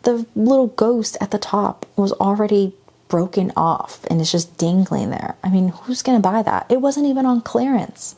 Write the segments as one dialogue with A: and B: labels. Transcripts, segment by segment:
A: The little ghost at the top was already broken off and it's just dangling there. I mean, who's gonna buy that? It wasn't even on clearance.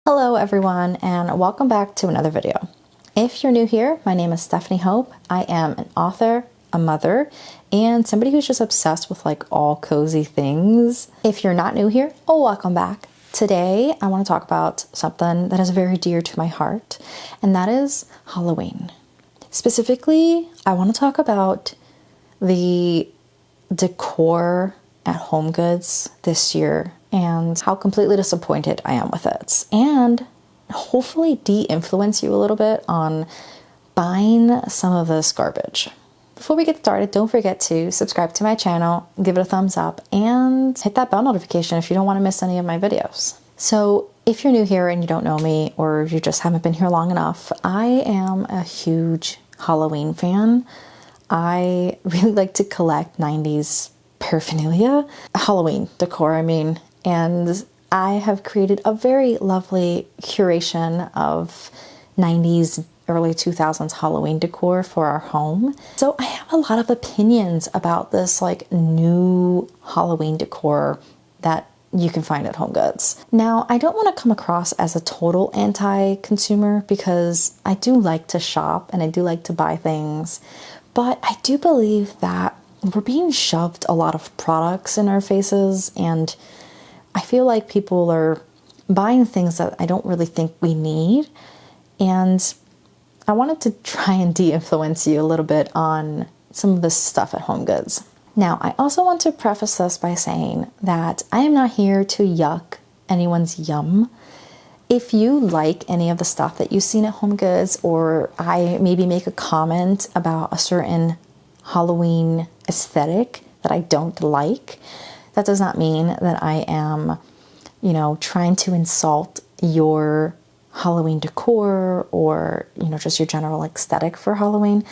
A: Hello everyone, and welcome back to another video. If you're new here, my name is Stephanie Hope. I am an author, a mother, and somebody who's just obsessed with like all cozy things. If you're not new here, oh, welcome back. Today, I want to talk about something that is very dear to my heart, and that is Halloween. Specifically, I want to talk about the decor at HomeGoods this year and how completely disappointed I am with it, and hopefully de-influence you a little bit on buying some of this garbage. Before we get started, don't forget to subscribe to my channel, give it a thumbs up, and hit that bell notification if you don't want to miss any of my videos. So if you're new here and you don't know me, or you just haven't been here long enough, I am a huge Halloween fan. I really like to collect 90s paraphernalia, Halloween decor, I mean, and I have created a very lovely curation of 90s, early 2000s Halloween decor for our home. So I have a lot of opinions about this like new Halloween decor that you can find at HomeGoods. Now, I don't want to come across as a total anti-consumer because I do like to shop and I do like to buy things, but I do believe that we're being shoved a lot of products in our faces, and I feel like people are buying things that I don't really think we need. And I wanted to try and de-influence you a little bit on some of this stuff at HomeGoods. Now, I also want to preface this by saying that I am not here to yuck anyone's yum. If you like any of the stuff that you've seen at HomeGoods, or I maybe make a comment about a certain Halloween aesthetic that I don't like, that does not mean that I am, trying to insult your Halloween decor or, just your general aesthetic for Halloween.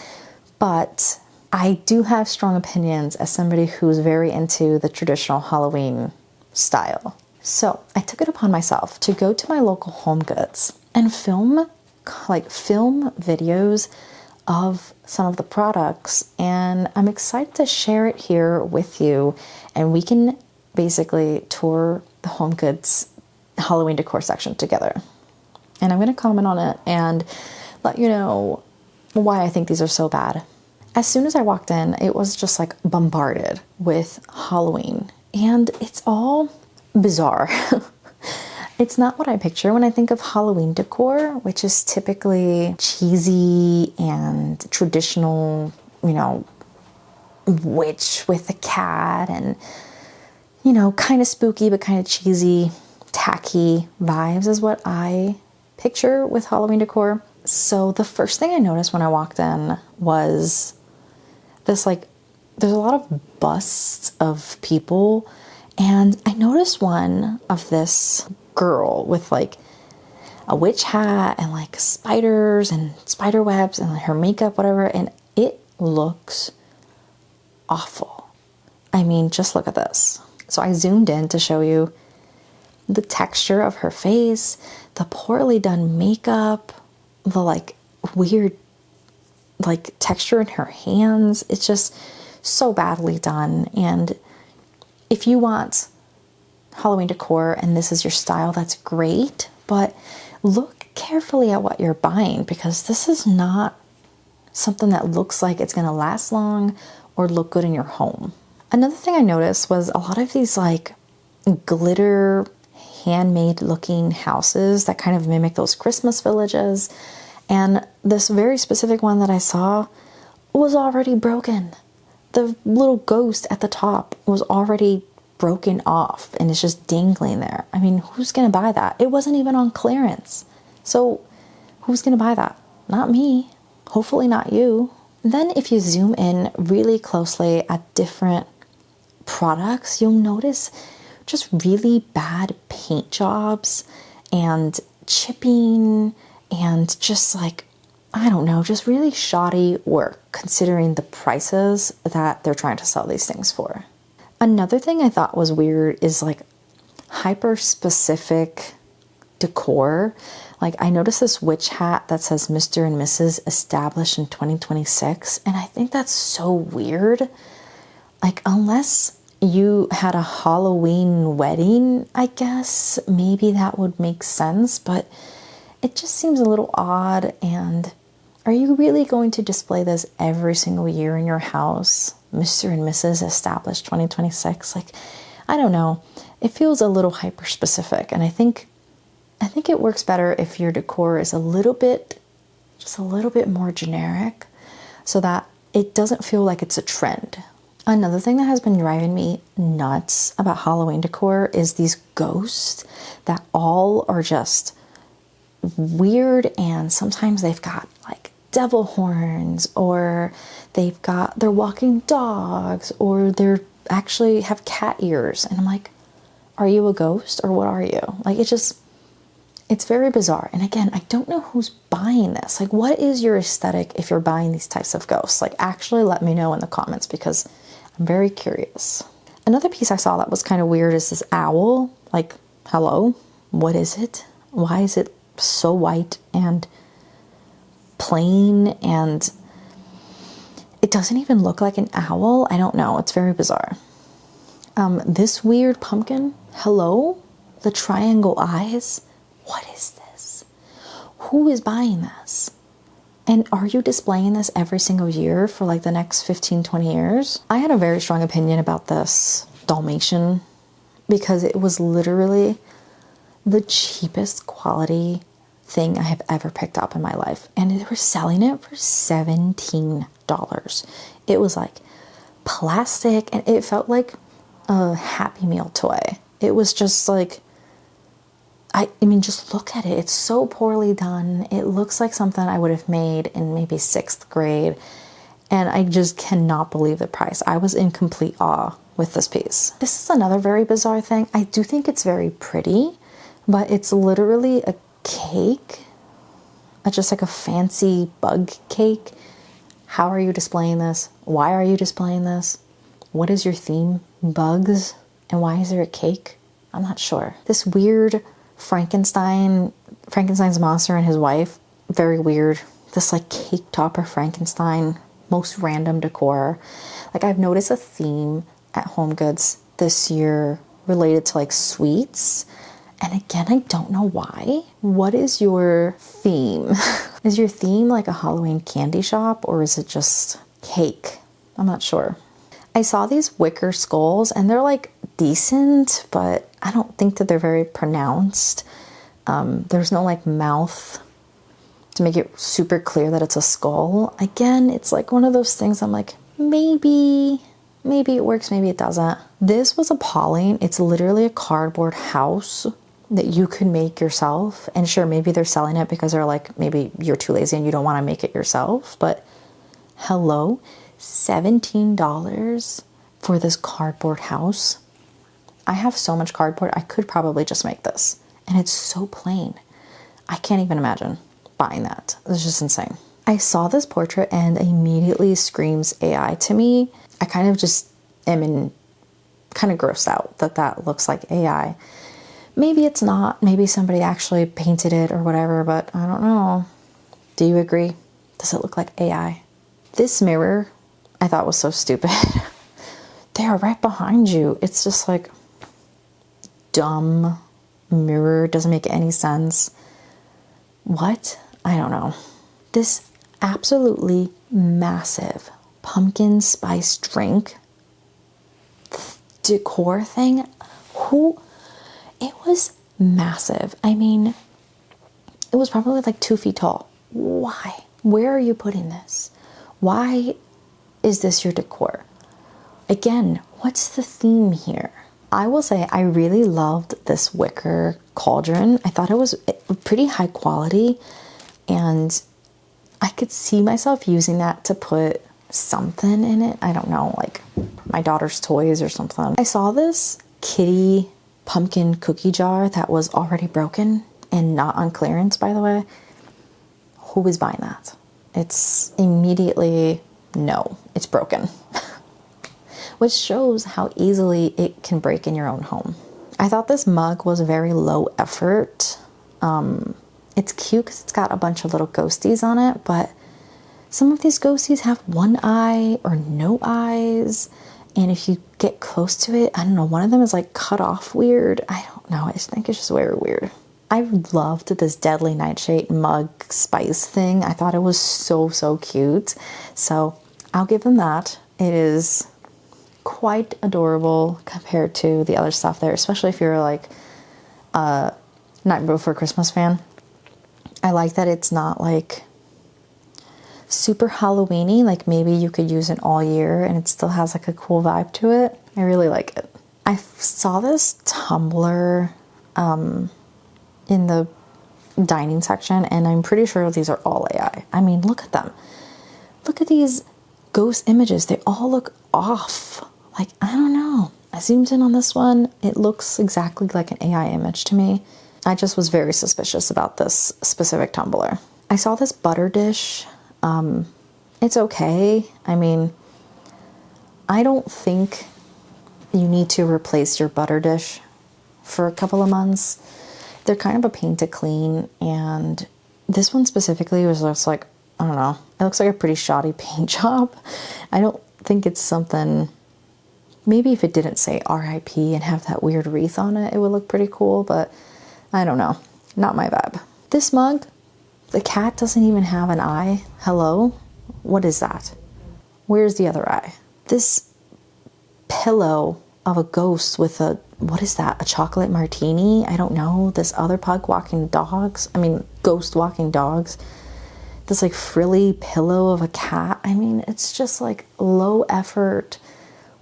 A: But I do have strong opinions as somebody who's very into the traditional Halloween style. So I took it upon myself to go to my local HomeGoods and film videos of some of the products, and I'm excited to share it here with you, and we can basically tour the HomeGoods Halloween decor section together. And I'm going to comment on it and let you know why I think these are so bad. As soon as I walked in, it was just like bombarded with Halloween, and it's all bizarre. It's not what I picture when I think of Halloween decor, which is typically cheesy and traditional, witch with a cat and, kind of spooky but kind of cheesy, tacky vibes is what I picture with Halloween decor. So the first thing I noticed when I walked in was this, there's a lot of busts of people, and I noticed one of this girl with like a witch hat and like spiders and spider webs and her makeup, whatever, and it looks awful. I mean, just look at this. So I zoomed in to show you the texture of her face, the poorly done makeup, the like weird like texture in her hands. It's just so badly done. And if you want Halloween decor and this is your style, that's great, but look carefully at what you're buying, because this is not something that looks like it's going to last long or look good in your home. Another thing I noticed was a lot of these like glitter handmade looking houses that kind of mimic those Christmas villages, and this very specific one that I saw was already broken. The little ghost at the top was already broken off and it's just dangling there. I mean, who's gonna buy that? It wasn't even on clearance. So who's gonna buy that? Not me. Hopefully not you. Then if you zoom in really closely at different products, you'll notice just really bad paint jobs and chipping and just like, I don't know, just really shoddy work considering the prices that they're trying to sell these things for. Another thing I thought was weird is like hyper specific decor. Like I noticed this witch hat that says Mr. and Mrs. established in 2026, and I think that's so weird. Like unless you had a Halloween wedding, I guess maybe that would make sense, but it just seems a little odd. And are you really going to display this every single year in your house? Mr. and Mrs. established 2026. Like, I don't know. It feels a little hyper specific, and I think it works better if your decor is just a little bit more generic, so that it doesn't feel like it's a trend. Another thing that has been driving me nuts about Halloween decor is these ghosts that all are just weird, and sometimes they've got like devil horns, or they're walking dogs, or they're actually have cat ears, and I'm like, are you a ghost or what are you? Like it's very bizarre. And again, I don't know who's buying this. Like, what is your aesthetic if you're buying these types of ghosts? Like, actually let me know in the comments, because I'm very curious. Another piece I saw that was kind of weird is this owl. Like, hello, what is it? Why is it so white and plain, and it doesn't even look like an owl? I don't know. It's very bizarre. This weird pumpkin, hello, the triangle eyes. What is this? Who is buying this? And are you displaying this every single year for like the next 15, 20 years? I had a very strong opinion about this Dalmatian because it was literally the cheapest quality thing I have ever picked up in my life. And they were selling it for $17. It was like plastic, and it felt like a Happy Meal toy. It was just like, I mean, just look at it. It's so poorly done. It looks like something I would have made in maybe 6th grade. And I just cannot believe the price. I was in complete awe with this piece. This is another very bizarre thing. I do think it's very pretty, but it's literally a cake. Just like a fancy bug cake. How are you displaying this? Why are you displaying this? What is your theme? Bugs? And why is there a cake? I'm not sure. This weird Frankenstein's monster and his wife, very weird. This like cake topper Frankenstein, most random decor. Like, I've noticed a theme at Home Goods this year related to like sweets. And again, I don't know why. What is your theme? Is your theme like a Halloween candy shop, or is it just cake? I'm not sure. I saw these wicker skulls, and they're like decent, but I don't think that they're very pronounced. There's no like mouth to make it super clear that it's a skull. Again, it's like one of those things I'm like, maybe it works, maybe it doesn't. This was appalling. It's literally a cardboard house that you could make yourself. And sure, maybe they're selling it because they're like, maybe you're too lazy and you don't want to make it yourself. But hello, $17 for this cardboard house. I have so much cardboard, I could probably just make this. And it's so plain. I can't even imagine buying that. It's just insane. I saw this portrait and immediately screams AI to me. I kind of just am kind of grossed out that looks like AI. Maybe it's not. Maybe somebody actually painted it or whatever, but I don't know. Do you agree? Does it look like AI? This mirror I thought was so stupid. They are right behind you. It's just like dumb mirror. Doesn't make any sense. What? I don't know. This absolutely massive pumpkin spice drink decor thing. It was massive. I mean, it was probably like 2 feet tall. Why? Where are you putting this? Why is this your decor? Again, what's the theme here? I will say I really loved this wicker cauldron. I thought it was pretty high quality, and I could see myself using that to put something in it. I don't know, like my daughter's toys or something. I saw this kitty pumpkin cookie jar that was already broken and not on clearance, by the way. Who is buying that? It's immediately, no, it's broken. Which shows how easily it can break in your own home. I thought this mug was very low effort. It's cute because it's got a bunch of little ghosties on it, but some of these ghosties have one eye or no eyes. And if you get close to it, I don't know, one of them is like cut off weird. I don't know, I just think it's just very weird. I loved this Deadly Nightshade mug spice thing. I thought it was so cute. So I'll give them that. It is quite adorable compared to the other stuff there, especially if you're like a Night Before Christmas fan. I like that it's not like super Halloween-y, like maybe you could use it all year and it still has like a cool vibe to it. I really like it. I saw this tumbler in the dining section, and I'm pretty sure these are all AI. I mean, look at them. Look at these ghost images. They all look off. Like, I don't know. I zoomed in on this one. It looks exactly like an AI image to me. I just was very suspicious about this specific tumbler. I saw this butter dish. It's okay. I mean, I don't think you need to replace your butter dish for a couple of months. They're kind of a pain to clean, and this one specifically was just like, I don't know, it looks like a pretty shoddy paint job. I don't think it's something, maybe if it didn't say RIP and have that weird wreath on it, it would look pretty cool, but I don't know, not my vibe. This mug, the cat doesn't even have an eye. Hello? What is that? Where's the other eye? This pillow of a ghost with a, what is that? A chocolate martini? I don't know. This other pug walking dogs. I mean, ghost walking dogs. This like frilly pillow of a cat. I mean, it's just like low effort,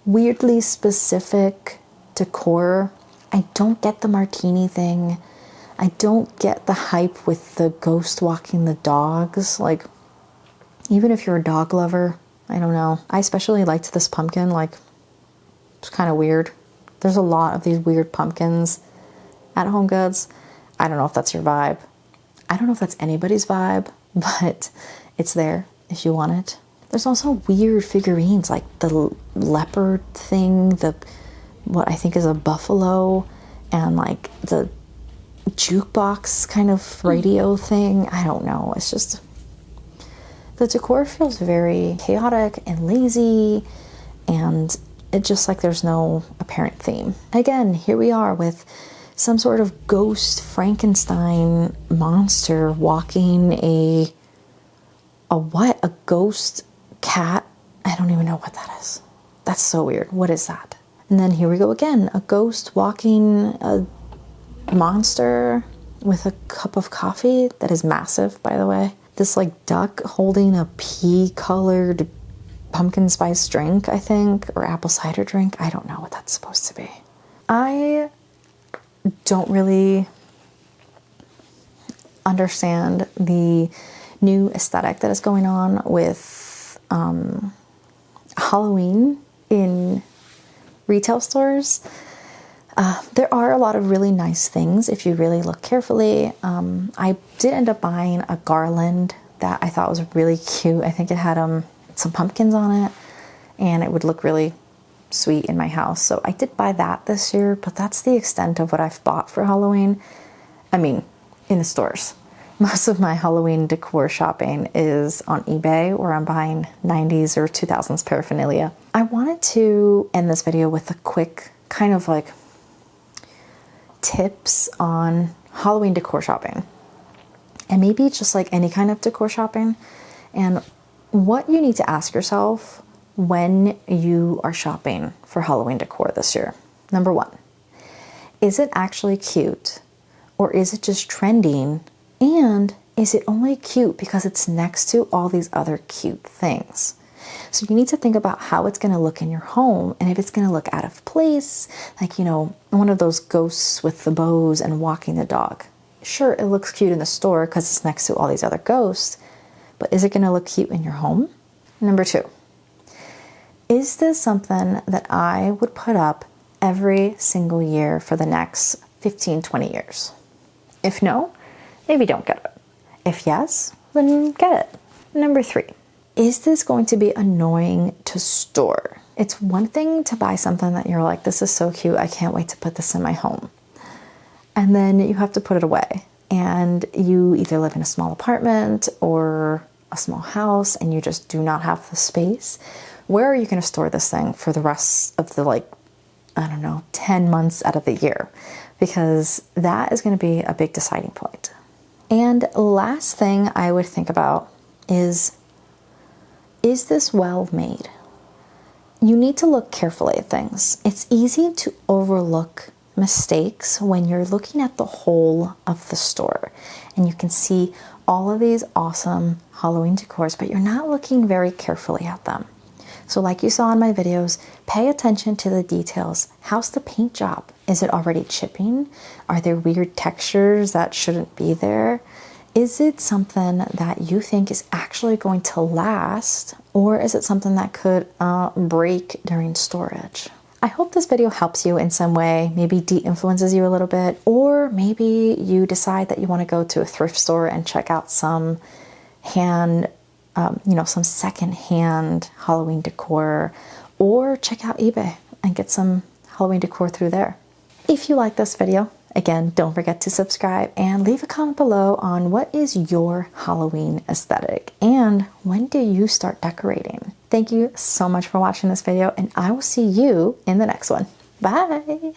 A: weirdly specific decor. I don't get the martini thing. I don't get the hype with the ghost walking the dogs. Like, even if you're a dog lover, I don't know. I especially liked this pumpkin. Like, it's kind of weird. There's a lot of these weird pumpkins at Home Goods. I don't know if that's your vibe. I don't know if that's anybody's vibe, but it's there if you want it. There's also weird figurines, like the leopard thing, the what I think is a buffalo, and like the jukebox kind of radio thing. I don't know. It's just, the decor feels very chaotic and lazy, and it just like there's no apparent theme. Again, here we are with some sort of ghost Frankenstein monster walking a what? A ghost cat? I don't even know what that is. That's so weird. What is that? And then here we go again. A ghost walking a monster with a cup of coffee that is massive, by the way. This like duck holding a pea-colored pumpkin spice drink, I think, or apple cider drink. I don't know what that's supposed to be. I don't really understand the new aesthetic that is going on with Halloween in retail stores. There are a lot of really nice things if you really look carefully. I did end up buying a garland that I thought was really cute. I think it had some pumpkins on it, and it would look really sweet in my house. So I did buy that this year, but that's the extent of what I've bought for Halloween. I mean, in the stores. Most of my Halloween decor shopping is on eBay, where I'm buying 90s or 2000s paraphernalia. I wanted to end this video with a quick kind of like tips on Halloween decor shopping, and maybe just like any kind of decor shopping, and what you need to ask yourself when you are shopping for Halloween decor this year. Number one, is it actually cute, or is it just trending, and is it only cute because it's next to all these other cute things? So you need to think about how it's going to look in your home, and if it's going to look out of place, like, you know, one of those ghosts with the bows and walking the dog. Sure, it looks cute in the store because it's next to all these other ghosts, but is it going to look cute in your home? Number two, is this something that I would put up every single year for the next 15, 20 years? If no, maybe don't get it. If yes, then get it. Number three, is this going to be annoying to store? It's one thing to buy something that you're like, this is so cute, I can't wait to put this in my home. And then you have to put it away. And you either live in a small apartment or a small house and you just do not have the space. Where are you going to store this thing for the rest of the, like, I don't know, 10 months out of the year? Because that is going to be a big deciding point. And last thing I would think about is this well made? You need to look carefully at things. It's easy to overlook mistakes when you're looking at the whole of the store and you can see all of these awesome Halloween decors, but you're not looking very carefully at them. So like you saw in my videos, pay attention to the details. How's the paint job? Is it already chipping? Are there weird textures that shouldn't be there? Is it something that you think is actually going to last, or is it something that could break during storage? I hope this video helps you in some way, maybe de-influences you a little bit, or maybe you decide that you want to go to a thrift store and check out some some second-hand Halloween decor, or check out eBay and get some Halloween decor through there. If you like this video, again, don't forget to subscribe and leave a comment below on what is your Halloween aesthetic and when do you start decorating. Thank you so much for watching this video, and I will see you in the next one. Bye!